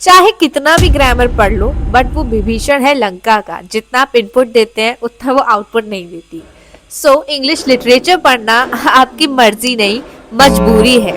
चाहे कितना भी ग्रामर पढ़ लो, बट वो विभीषण है लंका का, जितना आप इनपुट देते हैं उतना वो आउटपुट नहीं देती। सो इंग्लिश लिटरेचर पढ़ना आपकी मर्जी नहीं, मजबूरी है।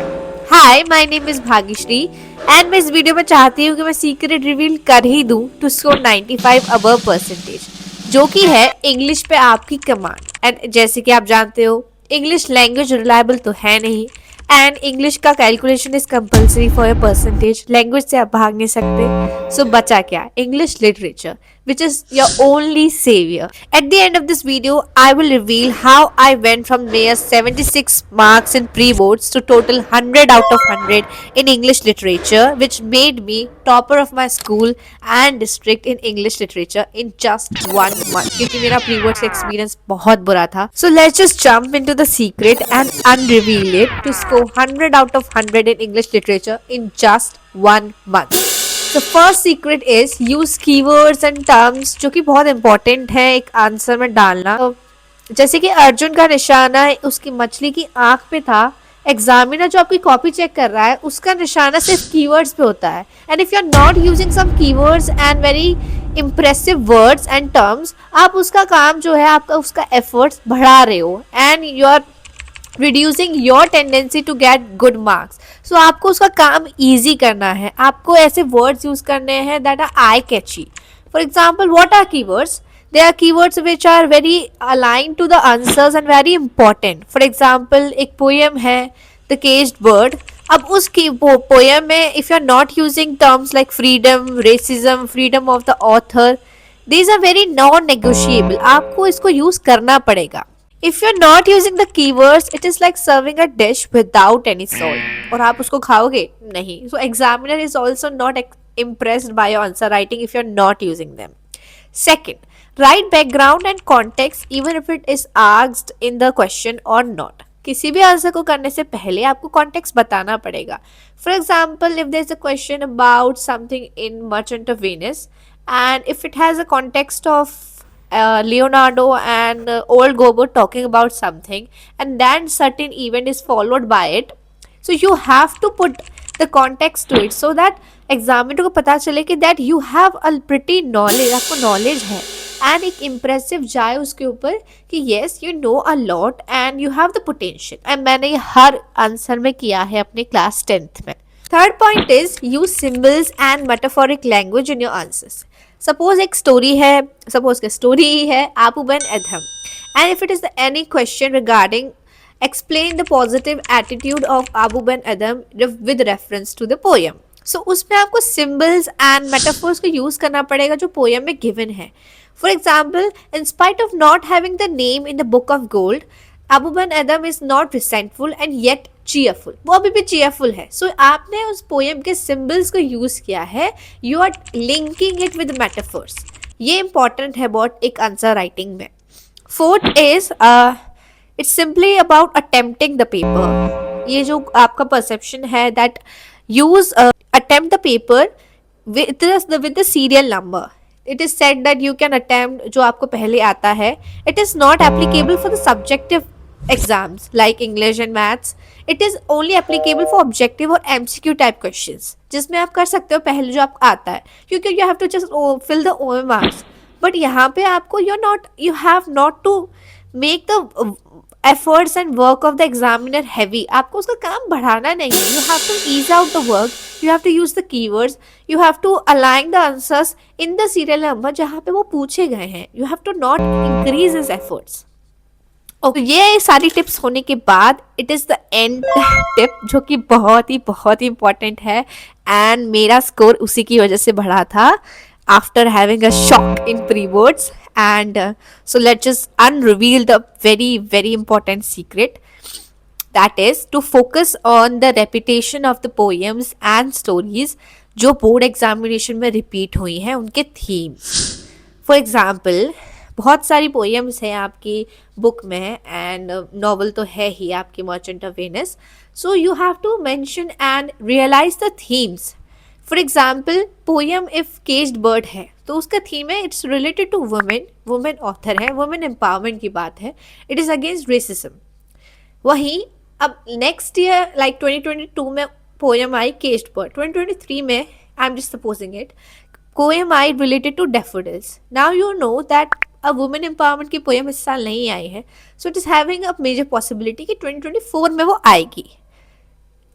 Hi, my name is Bhagyashree and मैं इस वीडियो में चाहती हूँ कि मैं सीक्रेट रिवील कर ही दूँ टू स्कोर 95 अबव परसेंटेज, जो कि है इंग्लिश पे आपकी कमांड। एंड जैसे कि आप जानते हो, इंग्लिश लैंग्वेज रिलायबल तो है नहीं, एंड इंग्लिश का calculation is compulsory for your percentage. Language से आप भाग नहीं सकते। सो बचा क्या? English literature, which is your only savior. At the end of this video, I will reveal how I went from mere 76 marks in pre-boards to total 100 out of 100 in English literature, which made me topper of my school and district in English literature in just 1 month. क्योंकि मेरा pre-boards experience बहुत बुरा था. So let's just jump into the secret and unreveal it to score 100 out of 100 in English literature in just 1 month. The first secret is use keywords and terms, जो कि बहुत important है एक answer में डालना। तो जैसे कि अर्जुन का निशाना उसकी मछली की आंख पे था, एग्जामिनर जो आपकी कॉपी चेक कर रहा है उसका निशाना सिर्फ कीवर्ड्स पे होता है। And if you are not using some keywords and very impressive words and terms, आप उसका काम जो है, आपका उसका एफर्ट्स बढ़ा रहे हो and you are reducing your tendency to get good marks. So आपको उसका काम ईजी करना है, आपको ऐसे वर्ड्स यूज करने हैं that are eye catchy. For example, what are keywords? They are keywords which are very align to the answers and very important. For example, एक पोएम है द केज्ड बर्ड। अब उस पोएम में if you are not using terms like freedom, racism, freedom of the author, these are very non negotiable. आपको इसको use करना पड़ेगा। If you're not using the keywords, it is like serving a dish without any salt. और आप उसको खाओगे नहीं। So examiner is also not impressed by your answer writing if you're not using them. Second, write background and context even if it is asked in the question or not. किसी भी answer को करने से पहले आपको context बताना पड़ेगा। For example, if there is a question about something in merchant of Venice and if it has a context of Leonardo and old Gobo talking about something, and then certain event is followed by it, so you have to put the context to it so that examiner को पता चले कि that you have a pretty knowledge, आपको knowledge है, and एक impressive जाए उसके ऊपर कि yes you know a lot and you have the potential। and मैंने ये हर आंसर में किया है अपने क्लास 10th में। Third point is use symbols and metaphoric language in your answers. Suppose एक स्टोरी है, सपोज की स्टोरी ही है Abou Ben Adhem, and if it is any question regarding explain the positive attitude of Abou Ben Adhem with reference to the poem. So उसमें आपको symbols and metaphors को use करना पड़ेगा जो पोएम में गिवन है। For example, in spite of not having the name in the book of gold, Abu bin Adam is not resentful and yet cheerful। वो अभी भी cheerful है। So आपने उस पोएम के सिंबल्स को यूज किया है, you are linking it with metaphors। ये important है बहुत एक आंसर राइटिंग में। Fourth is it's simply about attempting the paper। ये जो आपका perception है that use attempt the paper with the serial number। It is said that you can attempt जो आपको पहले आता है। It is not applicable for the subjective exams like English and maths. It is only applicable for objective और MCQ type questions, जिसमें आप कर सकते हो पहले जो आपको आता है, क्योंकि you have to just fill the OMRs। But यहाँ पे आपको you have not to make the efforts and work of the examiner heavy। आपको उसका काम बढ़ाना नहीं है। You have to ease out the work, you have to use the keywords, you have to align the answers in the serial number जहाँ पे वो पूछे गए हैं। You have to not increase his efforts। तो ये सारी टिप्स होने के बाद it is the end tip, जो कि बहुत ही इंपॉर्टेंट है एंड मेरा स्कोर उसी की वजह से बढ़ा था after having a shock in pre boards. And so let's just unreveal the very important secret, that is to focus on the repetition of the poems and stories जो board examination में repeat हुई हैं, उनके themes. For example, बहुत सारी poems हैं आपकी book में एंड नॉवल तो है ही आपकी merchant of Venice. So you have to mention and realize the themes. For example, poem if caged bird है तो उसका थीम है it's related to women author है, वुमेन एम्पावरमेंट की बात है, इट इज़ अगेंस्ट रेसिज्म। वहीं अब नेक्स्ट ईयर लाइक 2022 में पोएम आई केज्ड बर्ड, 2023 में I'm just supposing it. Poem I related to daffodils. Now you know that a women empowerment की poem इस साल नहीं आई है. So it is having a major possibility कि 2024 में वो आएगी.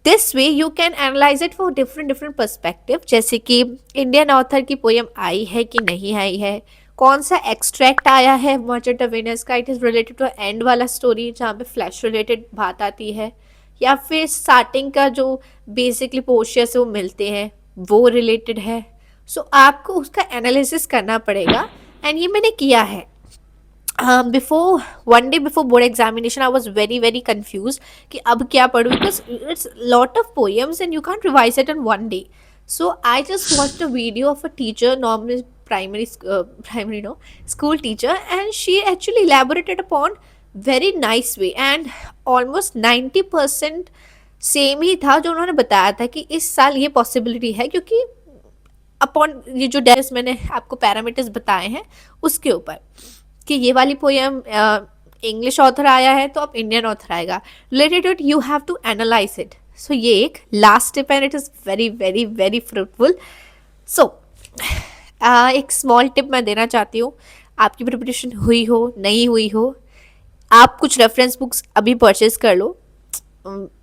This way you can analyse it for different different perspective, जैसे कि इंडियन ऑथर की पोयम आई है कि नहीं आई है, कौन सा एक्सट्रैक्ट आया है मर्चेंट ऑफ वेनिस का, it is related to end वाला स्टोरी जहाँ पे फ्लैश रिलेटेड बात आती है, या फिर स्टार्टिंग का जो बेसिकली पोर्शियस वो मिलते हैं वो रिलेटेड है. सो आपको उसका एनालिसिस करना पड़ेगा, एंड ये मैंने किया है. Before one day before board examination I was very confused कि अब क्या पढूं, because it's lot of poems and you can't revise it in one day. So I just watched a video of a teacher, normally primary no school teacher, and she actually elaborated upon very nice way, and almost 90% same ही था जो उन्होंने बताया था कि इस साल ये possibility है, क्योंकि अपॉन ये जो डेस मैंने आपको पैरामीटर्स बताए हैं उसके ऊपर कि ये वाली पोयम इंग्लिश ऑथर आया है तो अब इंडियन ऑथर आएगा. Related to it you have to analyse it. So ये एक last tip and it is very fruitful. So एक स्मॉल टिप मैं देना चाहती हूँ. आपकी प्रिपरेशन हुई हो नहीं हुई हो, आप कुछ रेफरेंस बुक्स अभी परचेज कर लो.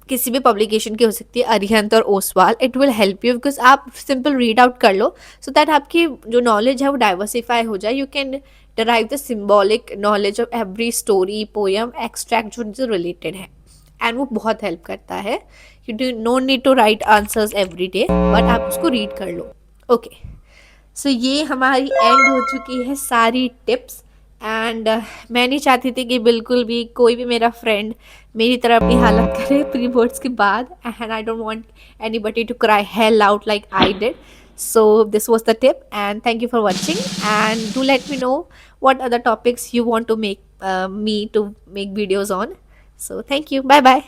किसी भी पब्लिकेशन की हो सकती है, अरिहंत और Oswal. It will help you because आप सिंपल रीड आउट कर लो सो दैट आपकी जो नॉलेज है वो डाइवर्सिफाई हो जाए. You can derive the symbolic knowledge of every story, poem, extract जो रिलेटेड है, एंड वो बहुत हेल्प करता है. You do no need to write answers every day, but आप उसको रीड कर लो. ओके, सो ये हमारी एंड हो चुकी है सारी टिप्स. एंड मैं नहीं चाहती थी कि बिल्कुल भी कोई भी मेरा फ्रेंड मेरी तरह अपनी हालत करे प्री बोर्ड्स के बाद, and I don't want anybody to cry hell out like I did. So this was the tip, and thank you for watching, and do let me know what other topics you want to make me to make videos on. So thank you, bye bye.